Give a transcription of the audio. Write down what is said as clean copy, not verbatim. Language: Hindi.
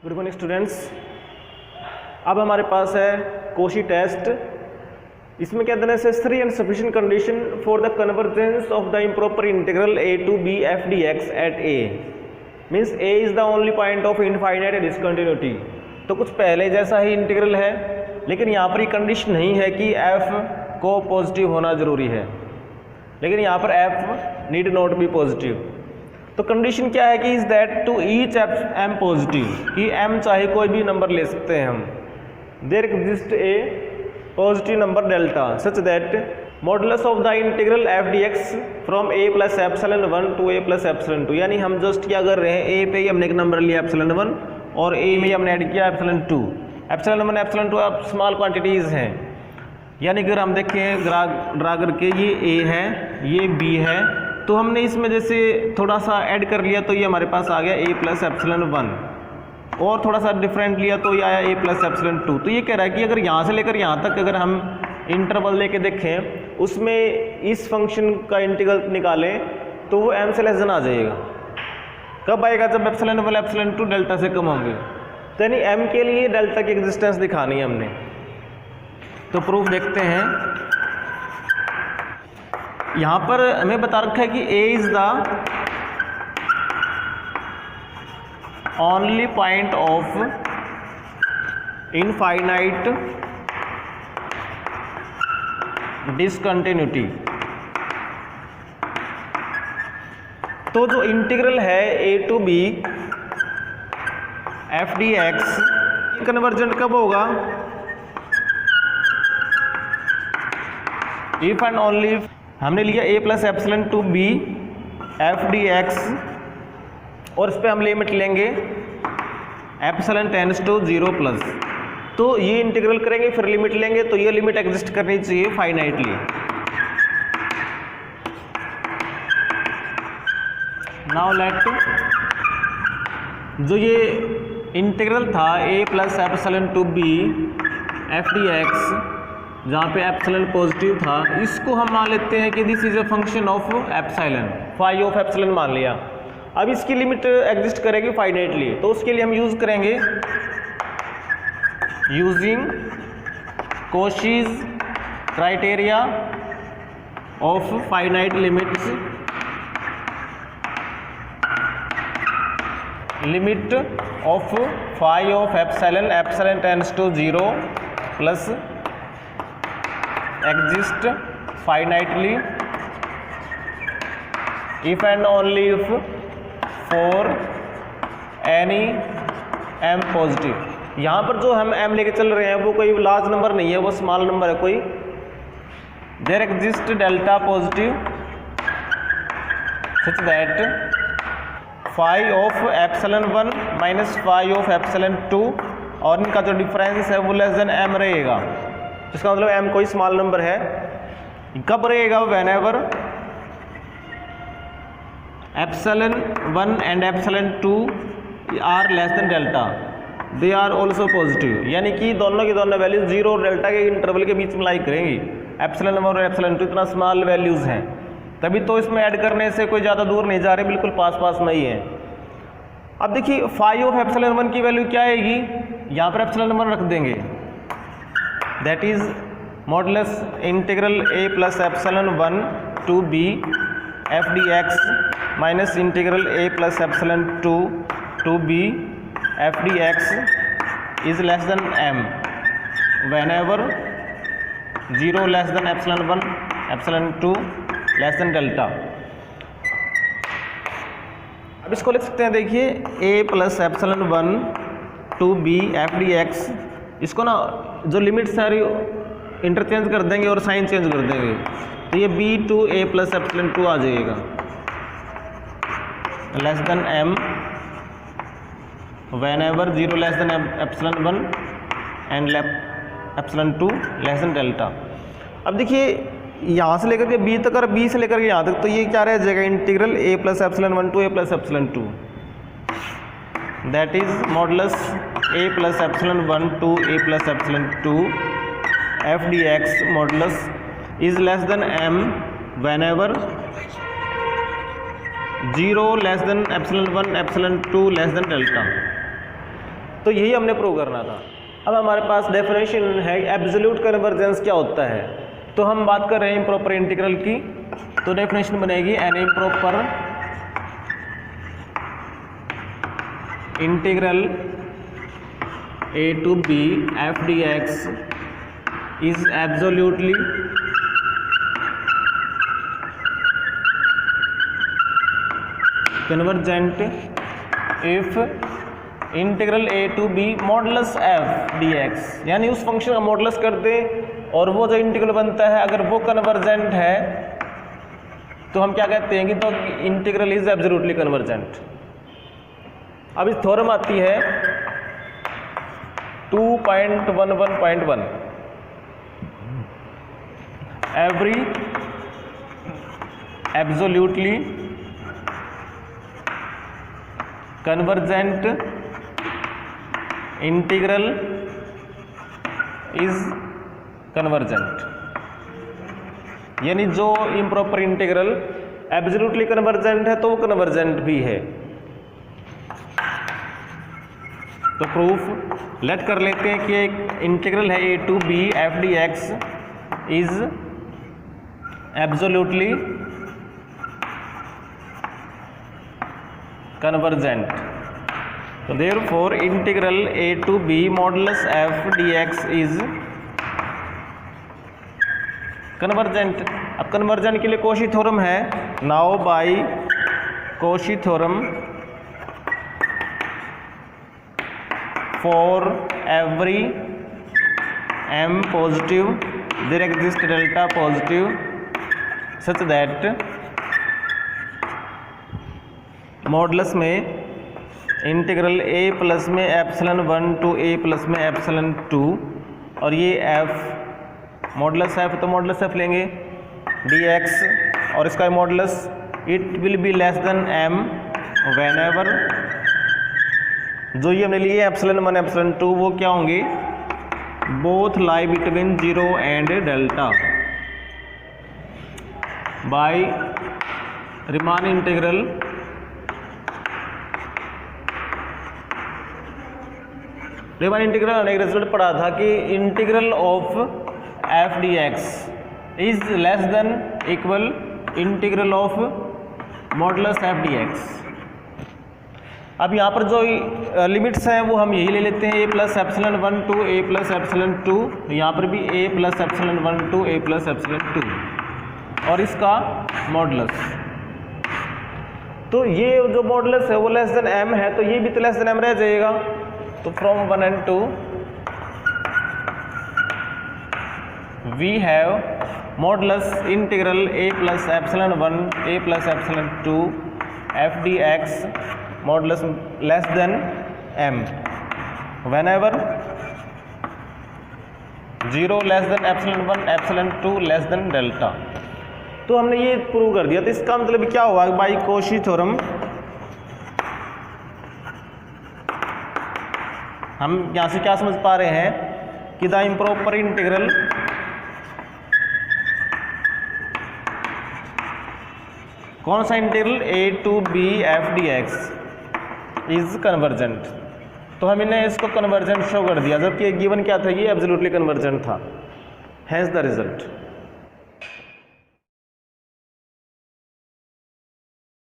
Good morning students. अब हमारे पास है कोशी टेस्ट। इसमें क्या देना है? Necessary and sufficient condition for the convergence of the improper integral a to b f dx at a means a is the only point of infinite discontinuity. तो कुछ पहले जैसा ही इंटीग्रल है, लेकिन यहाँ पर ये कंडीशन नहीं है कि f को पॉजिटिव होना जरूरी है, लेकिन यहाँ पर f need not be positive. तो कंडीशन क्या है कि is that to each m positive, कि m चाहे कोई भी नंबर ले सकते हैं हम, there exist a positive number delta such that modulus of the integral f dx from a plus epsilon 1 to a plus epsilon 2। यानी हम जस्ट क्या कर रहे हैं, a पे ही हमने एक नंबर लिया एप्सिलॉन 1 और a में हमने ऐड किया एप्सिलॉन 2। एप्सिलॉन 1 एप्सिलॉन 2 अब स्मॉल क्वांटिटीज़ हैं, यानी अगर हम देखें ड्रा करके ये a है, ये b है, तो हमने इसमें जैसे थोड़ा सा ऐड कर लिया तो ये हमारे पास आ गया a प्लस एप्सिलॉन 1, और थोड़ा सा डिफरेंट लिया तो ये आया a प्लस एप्सिलॉन 2। तो ये कह रहा है कि अगर यहाँ से लेकर यहाँ तक अगर हम इंटरवल लेके देखें, उसमें इस फंक्शन का इंटीग्रल निकालें तो वो m से लेस देन आ जाएगा। कब आएगा? जब एप्सिलॉन 1 एप्सिलॉन 2 डेल्टा से कम होंगे। तो यानी m के लिए डेल्टा की एग्जिस्टेंस दिखानी है हमने। तो प्रूफ देखते हैं। यहाँ पर हमें बता रखा है कि a is the only point of infinite discontinuity. तो जो इंटीग्रल है a to b f dx convergent कब होगा? इफ एंड ओनली हमने लिया a plus epsilon to b f dx, और इस पर हम लिमिट लेंगे एप्सिलॉन टेंड्स टू 0 प्लस। तो ये इंटीग्रल करेंगे, फिर लिमिट लेंगे, तो ये लिमिट एग्जिस्ट करनी चाहिए फाइनाइटली। नाउ लेट जो ये इंटीग्रल था a plus epsilon to b f dx, जहाँ पे एप्सिलॉन पॉजिटिव था, इसको हम मान लेते हैं कि this is a function of epsilon, phi of epsilon मान लिया। अब इसकी लिमिट एग्जिस्ट करेगी फाइनाइटली, तो उसके लिए हम यूज करेंगे using Cauchy's criteria of finite limits, limit of phi of epsilon, epsilon tends to 0 plus exist finitely if and only if for any m positive। यहाँ पर जो हम m लेके चल रहे हैं वो कोई लार्ज नंबर नहीं है, वो स्मॉल नंबर है कोई। there exist delta positive such that phi of epsilon 1 minus phi of epsilon 2, और इनका जो डिफरेंस है वो लेस देन m रहेगा। इसका मतलब m कोई स्मॉल नंबर है। कब रहेगा? Whenever epsilon 1 and epsilon 2 are less than delta, they are also positive. यानी कि दोनों की दोनों वैल्यूज 0 और डेल्टा के इंटरवल के बीच में लाई करेंगी। एप्सिलॉन 1 और एप्सिलॉन 2 इतना स्मॉल वैल्यूज हैं, तभी तो इसमें ऐड करने से कोई ज़्यादा दूर नहीं जा रहे, बिल्कुल पास पास में ही है। अब देखिए फाई ऑफ एप्सिलॉन 1 की वैल्यू क्या आएगी? यहाँ पर एप्सिलॉन 1 रख देंगे, that is modulus integral a plus epsilon 1 to b f dx minus integral a plus epsilon 2 to b f dx is less than m whenever 0 less than epsilon 1 epsilon 2 less than delta। अब इसको लिख सकते हैं, देखिए a plus epsilon 1 to b f dx, इसको ना जो लिमिट सारी इंटरचेंज कर देंगे और साइन चेंज कर देंगे, तो ये b to a plus epsilon 2 आ जाएगा less than m whenever 0 less than epsilon 1 and epsilon 2 less than delta. अब देखिए यहाँ से लेकर के b तक और b से लेकर के यहाँ तक, तो ये क्या रह जाएगा? Integral a plus epsilon 1 to a plus epsilon 2, that is modulus a plus epsilon 1 to a plus epsilon 2 f dx modulus is less than m whenever 0 less than epsilon 1 epsilon 2 less than delta. तो यही हमने प्रूव करना था। अब हमारे पास डेफिनेशन है एब्सोल्यूट कन्वर्जेंस क्या होता है। तो हम बात कर रहे हैं इम्प्रॉपर इंटीग्रल की, तो डेफिनेशन बनेगी an improper integral a to b f dx is absolutely convergent if integral a to b modulus f dx, यानी उस फंक्शन का मॉडुलस कर दें और वो जो इंटीग्रल बनता है अगर वो कन्वर्जेंट है तो हम क्या कहते हैं कि तो इंटीग्रल इज एब्सोल्युटली कन्वर्जेंट। अब इस थ्योरम आती है 2.11.1 every absolutely convergent integral is convergent, यानी जो इम्प्रॉपर इंटीग्रल एब्सोल्युटली कन्वर्जेंट है तो वो कन्वर्जेंट भी है। तो प्रूफ लेट कर लेते हैं कि एक इंटीग्रल है a to b f dx is absolutely convergent. तो therefore integral a to b modulus f dx is convergent. अब कन्वर्जेंट के लिए कॉची थ्योरम है, now by Cauchy theorem for every m positive there exists delta positive such that modulus में इंटीग्रल a प्लस में एप्सिलन 1 टू a प्लस में एप्सिलन 2 और ये f मॉडुलस f तो मॉडुलस f लेंगे dx और इसका modulus it will be less than m whenever जो ये हमने लिए एप्सिलन 1 एप्सिलन 2 वो क्या होंगे, both lie between 0 and delta by Riemann integral हमने एक रिजल्ट पढ़ा था कि integral of F D x is less than equal integral of modulus F D x. अब यहाँ पर जो लिमिट्स हैं वो हम यही ले लेते हैं a plus epsilon 1 to a plus epsilon 2, यहाँ पर भी a plus epsilon 1 to a plus epsilon 2 और इसका मॉडुलस। तो ये जो मॉडुलस है वो लेस देन m है तो ये भी तो लेस देन m रह जाएगा। तो from 1 and 2 we have modulus integral a plus epsilon 1 a plus epsilon 2 f d x modulus less than m whenever 0 less than epsilon 1 epsilon 2 less than delta. तो हमने ये प्रूव कर दिया। तो इसका मतलब क्या हुआ, बाय कॉची थ्योरम हम यहाँ से क्या समझ पा रहे हैं कि द इम्प्रॉपर इंटीग्रल कौन सा integral a to b f dx is convergent. तो हमने इसको कन्वर्जेंट शो कर दिया जबकि गिवन क्या था, ये एब्सोल्युटली कन्वर्जेंट था, हैंस द रिजल्ट।